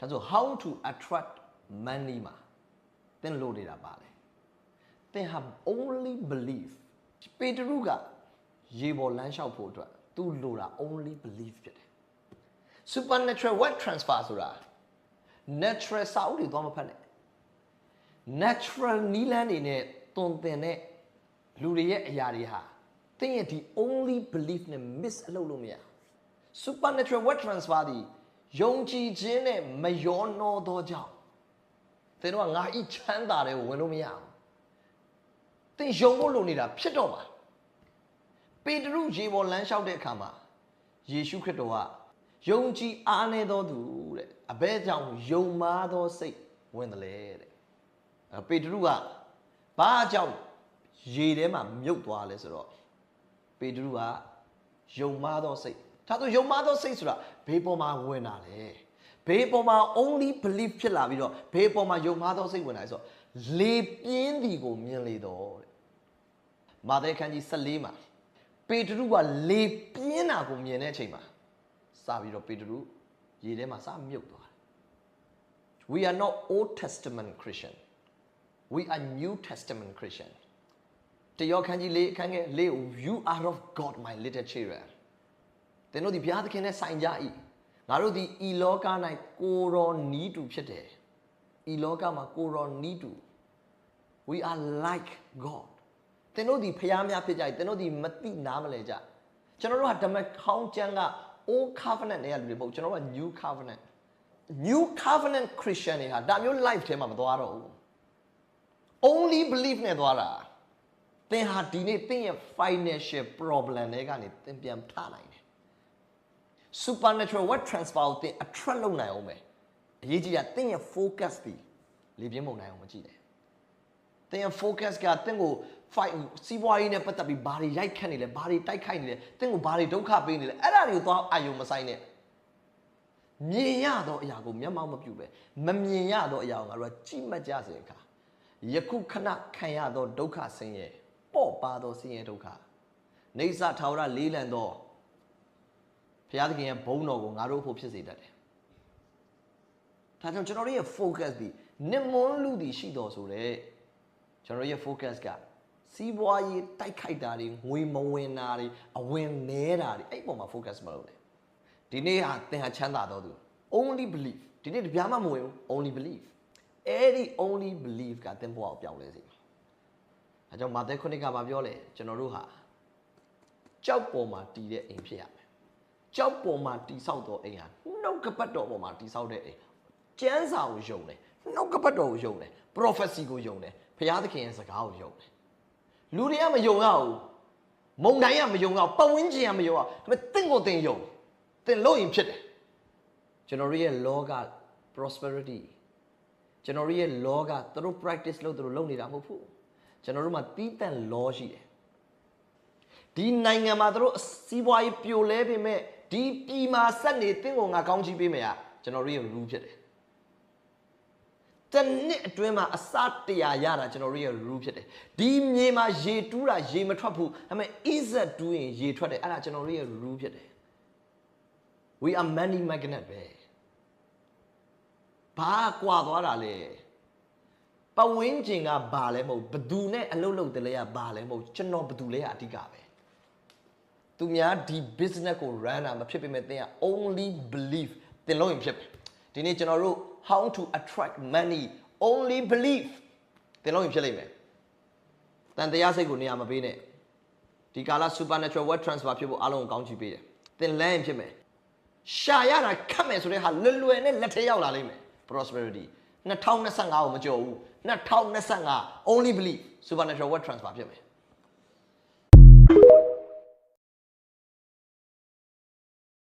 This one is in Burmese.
ဒါဆို how to attract money မှာသင်လို့နေတာပါလေသင်ဟာ only believe ပေတရုကရေပေါ်လမ်းလျှောက်ဖို့အတွက်သူလိုတာ only believe ဖြစ်တယ် supernatural wealth transfer ဆိုတာ natural စာအုပ်တွေသွားမဖတ်နဲ့ natural နီးလန်းတွေနဲ့တွန်တင်တဲ့လူတွေရဲ့အရာတွေဟာသင်ရဲ့ဒီ only belief နဲ့ miss အလုပ်လို့မရ supernatural wealth transfer ဒီယုံကြည်ခြင်းနဲ့မယောနောသောကြောင့်သင်တို့ကငါဤချမ်းသာတယ်ကိုဝင်လို့မရဘူးသင်ယုံဖို့လိုနေတာဖြစ်တော့မှာပေတရုရေပေါ်လမ်းလျှောက်တဲ့အခါမှာယေရှုခရစ်တော်ကယုံကြည်အားနည်းသောသူတဲ့အဘဲကြောင့်ယုံမားသောစိတ်ဝင်တယ်လေတဲ့ပေတရုကဘာကြောင့်ရေထဲမှာမြုပ်သွားလဲဆိုတော့ပေတရုကယုံမားသောစိတ်ဒါဆိုယုံမားသောစိတ်ဆိုတာဘေးပေါ်မှာဝင်တာလေဘေးပေါ်မှာ only belief ဖြစ်လာပြီးတော့ဘေးပေါ်မှာယုံမားသောစိတ်ဝင်လာဆိုတော့လေပြင်းသည်ကိုမြင်လေတော့တဲ့မာသဲခန်းကြီး14မှာပေတရုကလေပြင်းတာကိုမြင်တဲ့အချိန်မှာစပြီးတော့ပေတရုရေထဲမှာစမြုပ်သွားတယ် We are not Old Testament Christian we are New Testament Christian တယောခန်းကြီးလေးအခန်းငယ်လေး You are of God my little children သင်တို့ဒီဘုရားသခင်နဲ့ဆိုင်ကြ၏ငါတို့ဒီဤလောက၌ကိုရောနီးတူဖြစ်တယ်ဤလောကမှာကိုရောနီးတူ We are like God သင်တို့ဒီဖျားများဖြစ်ကြ၏သင်တို့ဒီမသိနားမလဲကြကျွန်တော်တို့ဟာဓမ္မခေါင်းကျမ်းက Old Covenant တွေကလူတွေမဟုတ်ကျွန်တော်တို့က New Covenant Christian တွေဟာဒါမျိုး life ထဲမှာမသွားတော့ဘူး Only believe နဲ့သွားတာသင်ဟာဒီနေ့သင်ရဲ့ financial problem တွေကနေသင်ပြန်ထနိုင်တယ် supernatural wealth transfer ကိုသင် attract လုပ်နိုင်အောင်ပဲအရေးကြီးတာသင်ရဲ့ focus ဒီလေပြင်းပုံနိုင်အောင်မကြည့်နဲ့သင်ရဲ့ focus ကသင်ကို fight စီးပွားရေးနဲ့ပတ်သက်ပြီးဘာတွေရိုက်ခတ်နေလဲဘာတွေတိုက်ခိုက်နေလဲသင်ကိုဘာတွေဒုက္ခပေးနေလဲအဲ့ဒါတွေကိုသွားအာယုံမဆိုင်နဲ့မြင်ရသောအရာကိုမျက်မှောက်မပြုပဲမမြင်ရသောအရာကိုငါတို့ကကြည့်မှတ်ကြစေအခါယခုခဏခံရသောဒုက္ခဆင်းရဲပေါ့ပါသောဆင်းရဲဒုက္ခနေစာထာဝရလေးလံသောဘုရားသခင်ရဲ့ဘုန်းတော်ကိုငါတို့ဖို့ဖြစ်စေတတ်တယ်ဒါကြောင့်ကျွန်တော်တို့ရဲ့ focus ဒီနစ်မွန်းလူတွေရှိတော်ဆိုတဲ့ကျွန်တော်ရဲ့ focus ကစီးပွားရေးတိုက်ခိုက်တာတွေငွေမဝင်တာတွေအဝင်နဲတာတွေအဲ့ပေါ်မှာ focus မလုပ်နဲ့ဒီနေ့ဟာသင်ဟာချမ်းသာတော်သူ only believe ဒီနေ့တပြားမှမဝင်ဘူး only believe အဲ့ဒီ only believe ကသင်ဘဝကိုပြောင်းလဲစေမှာအဲကြောင့်မာသဲခုနှစ်ကပြောလဲကျွန်တော်တို့ဟာကြောက်ပေါ်မှာတည်တဲ့အိမ်ဖြစ်ရမယ်ကြောက်ပေါ်မှာတည်ဆောက်တော်အိမ်ဟာနှုတ်ကပတ်တော်ပေါ်မှာတည်ဆောက်တဲ့အိမ်ကျမ်းစာကိုယုံတယ်နှုတ်ကပတ်တော်ကိုယုံတယ် prophecy ကိုယုံတယ်ဘုရားသခင်ရဲ့စကားကိုယုံတယ်လူတွေကမယုံရဘူးမုန်တိုင်းကမယုံရပတ်ဝန်းကျင်ကမယုံရဒါပေမဲ့သင်ကိုသင်ယုံသင်လို့ရင်ဖြစ်တယ်ကျွန်တော်ရဲ့လောက prosperity ကျွန်တော်ရဲ့လောကသူတို့ practice လုပ်သူတို့လုပ်နေတာမဟုတ်ဘူးကျွန်တော်တို့မှာတီးတန့် law ရှိတယ်ဒီနိုင်ငံမှာသူတို့စီးပွားရေးပြိုလဲပေမဲ့ဒီပြည်မှာဆက်နေသင်ကိုငါကောင်းချီးပေးမယ်ကျွန်တော်ရဲ့ rule ဖြစ်တယ်တနစ်အတွင်းမှာအစတရားရတာကျွန်တော်ရဲ့ rule ဖြစ်တယ်ဒီမြေမှာရေတူးတာရေမထွက်ဘူးဒါပေမဲ့ easy တူးရင်ရေထွက်တယ်အဲ့ဒါကျွန်တော်ရဲ့ rule ဖြစ်တယ် we are money magnet ပဲဘာကွာသွားတာလဲပဝင်းကျင်ကဘာလဲမဟုတ်ဘသူနဲ့အလုပ်လုပ်တယ်လဲကဘာလဲမဟုတ်ကျွန်တော်ဘသူလဲကအဓိကပဲသူများဒီ business ကို run တာမဖြစ်ပေမဲ့သင်က only believe သင်လို့ရင်ဖြစ်ဒီနေ့ကျွန်တော်တို့ how to attract money only believe သင်လို့ရင်ဖြစ်လိမ့်မယ်တန်တရားစိတ်ကိုနေရာမပေးနဲ့ဒီကာလ supernatural wealth transfer ဖြစ်ဖို့အားလုံးကိုကောင်းချီးပေးတယ်သင်လမ်းရင်ဖြစ်မယ်ရှာရတာခက်မယ်ဆိုတဲ့ဟာလွယ်နဲ့လက်ထဲရောက်လာလိမ့်မယ် prosperity 2025ကိုမကြော်ဘူး2025 only believe supernatural wealth transfer ဖြစ်မယ်